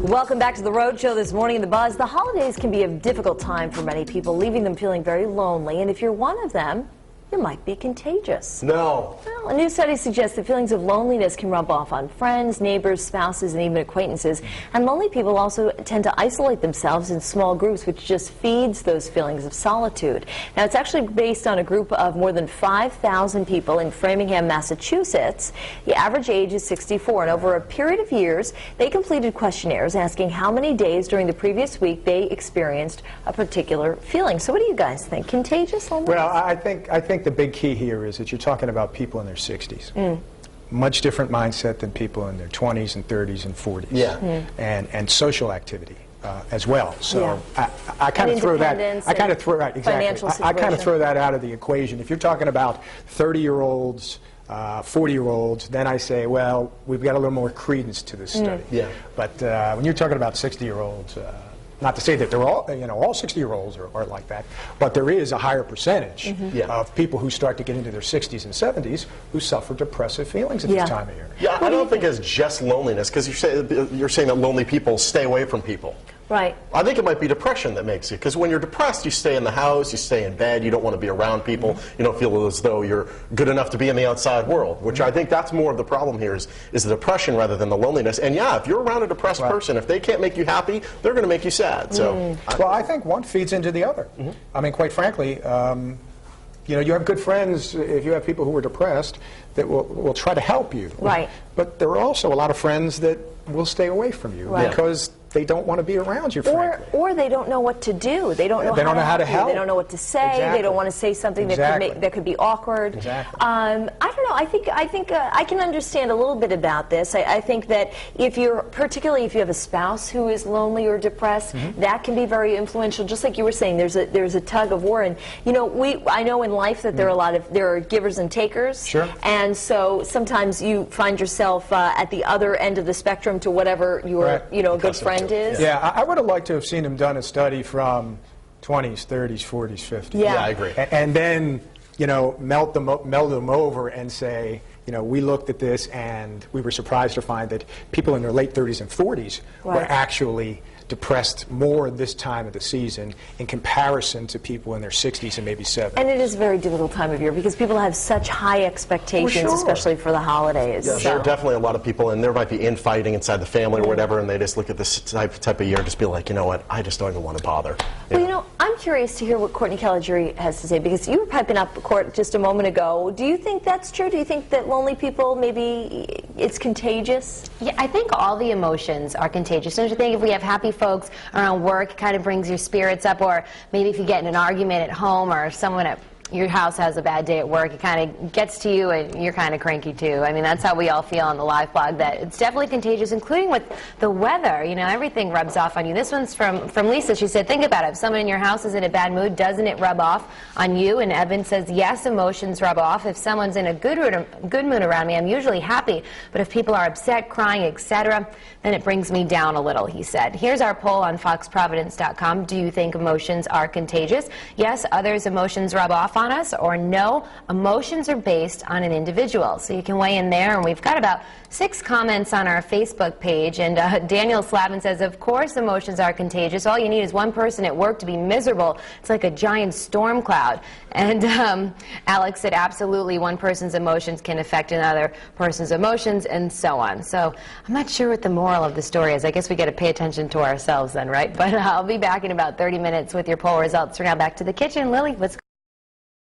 Welcome back to the Road Show this morning in the Buzz. The holidays can be a difficult time for many people, leaving them feeling very lonely. And if you're one of them, you might be contagious. No. Well, a new study suggests that feelings of loneliness can rub off on friends, neighbors, spouses, and even acquaintances. And lonely people also tend to isolate themselves in small groups, which just feeds those feelings of solitude. Now, it's actually based on a group of more than 5,000 people in Framingham, Massachusetts. The average age is 64, and over a period of years, they completed questionnaires asking how many days during the previous week they experienced a particular feeling. So what do you guys think? Contagious loneliness? Well, I think the big key here is that you're talking about people in their 60s. Much different mindset than people in their 20s and 30s and 40s. Yeah. And social activity as well. So Yeah. I kind of throw that. I kind of throw financial I kind of throw that out of the equation. If you're talking about 30-year-olds. 40-year-olds, then I say, well, we've got a little more credence to this study. Yeah. But when you're talking about 60-year-olds, not to say that they're all, all 60-year-olds are like that, but there is a higher percentage of people who start to get into their 60s and 70s who suffer depressive feelings at this time of year. Yeah, I don't think it's just loneliness, because you're saying that lonely people stay away from people. Right. I think it might be depression that makes it, because when you're depressed, you stay in the house, you stay in bed, you don't want to be around people, you don't feel as though you're good enough to be in the outside world, which I think that's more of the problem here is the depression rather than the loneliness. And yeah, if you're around a depressed person, if they can't make you happy, they're going to make you sad. So, well, I think one feeds into the other. I mean, quite frankly, you have good friends, if you have people who are depressed, that will try to help you. Right. But there are also a lot of friends that will stay away from you because they don't want to be around you, frankly. Or they don't know what to do. They don't know how to help. They don't know what to say. Exactly. They don't want to say something that could be awkward. Exactly. I don't know. I think I can understand a little bit about this. I think that particularly if you have a spouse who is lonely or depressed, that can be very influential. Just like you were saying, there's a tug of war, and I know in life that there are givers and takers. Sure. And so sometimes you find yourself at the other end of the spectrum to whatever your a good friend is. Yeah, I would have liked to have seen him done a study from 20s, 30s, 40s, 50s. Yeah, I agree. And then, meld them over and say, we looked at this and we were surprised to find that people in their late 30s and 40s were actually depressed more this time of the season in comparison to people in their 60s and maybe 70s. And it is a very difficult time of year because people have such high expectations, especially for the holidays. Yeah, there are definitely a lot of people, and there might be infighting inside the family or whatever, and they just look at this type of year and just be like, you know what, I just don't even want to bother. Well, I'm curious to hear what Courtney Caligari has to say, because you were piping up, Court, just a moment ago. Do you think that's true? Do you think that lonely people, maybe it's contagious? Yeah, I think all the emotions are contagious. Don't you think if we have happy folks around work, it kind of brings your spirits up, or maybe if you get in an argument at home or if someone at your house has a bad day at work, it kind of gets to you and you're kind of cranky too. I mean, that's how we all feel on the live blog, that it's definitely contagious, including with the weather. Everything rubs off on you. This one's from Lisa. She said, think about it. If someone in your house is in a bad mood, doesn't it rub off on you? And Evan says, yes, emotions rub off. If someone's in a good mood around me, I'm usually happy. But if people are upset, crying, etc., then it brings me down a little, he said. Here's our poll on foxprovidence.com. Do you think emotions are contagious? Yes, others' emotions rub off on us, or no, emotions are based on an individual. So you can weigh in there, and we've got about 6 comments on our Facebook page. And Daniel Slavin says, of course emotions are contagious. All you need is one person at work to be miserable. It's like a giant storm cloud. And Alex said, absolutely, one person's emotions can affect another person's emotions, and so on. So I'm not sure what the moral of the story is. I guess we got to pay attention to ourselves then, right? But I'll be back in about 30 minutes with your poll results. For now, back to the kitchen. Lily, what's